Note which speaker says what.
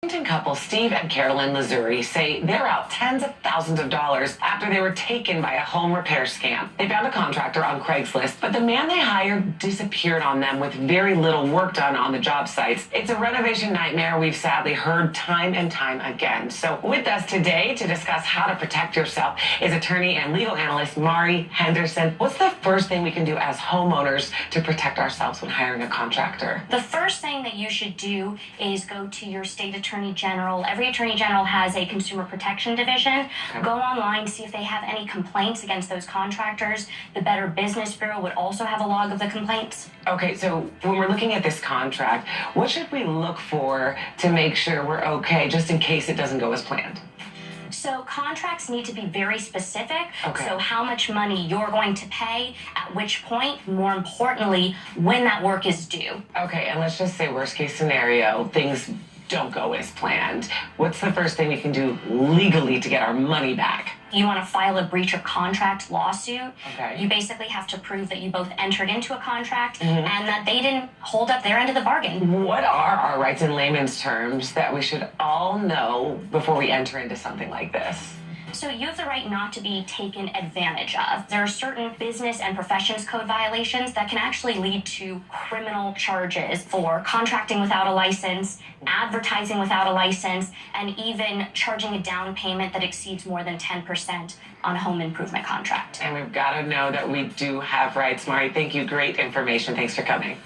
Speaker 1: Couple Steve and Carolyn Lazuri say they're out tens of thousands of dollars after they were taken by a home repair scam. They found a contractor on Craigslist, but the man they hired disappeared on them with very little work done on the job sites. It's a renovation nightmare we've sadly heard time and time again. So with us today to discuss how to protect yourself is attorney and legal analyst Mari Henderson. What's the first thing we can do as homeowners to protect ourselves when hiring a contractor?
Speaker 2: The first thing that you should do is go to your state attorney general. Every attorney general has a consumer protection division.
Speaker 1: Okay.
Speaker 2: Go online, see if they have any complaints against those contractors. The Better Business Bureau would also have a log of the complaints.
Speaker 1: Okay, so when we're looking at this contract, what should we look for to make sure we're okay, just in case it doesn't go as planned?
Speaker 2: So contracts need to be very specific.
Speaker 1: Okay.
Speaker 2: So how much money you're going to pay, at which point, more importantly, when that work is due.
Speaker 1: Okay, and let's just say worst case scenario, things don't go as planned. What's the first thing we can do legally to get our money back?
Speaker 2: You want to file a breach of contract lawsuit.
Speaker 1: Okay.
Speaker 2: You basically have to prove that you both entered into a contract and that they didn't hold up their end of the bargain.
Speaker 1: What are our rights in layman's terms that we should all know before we enter into something like this?
Speaker 2: So you have the right not to be taken advantage of. There are certain business and professions code violations that can actually lead to criminal charges for contracting without a license, advertising without a license, and even charging a down payment that exceeds more than 10% on a home improvement contract.
Speaker 1: And we've got to know that we do have rights. Mari, thank you. Great information. Thanks for coming.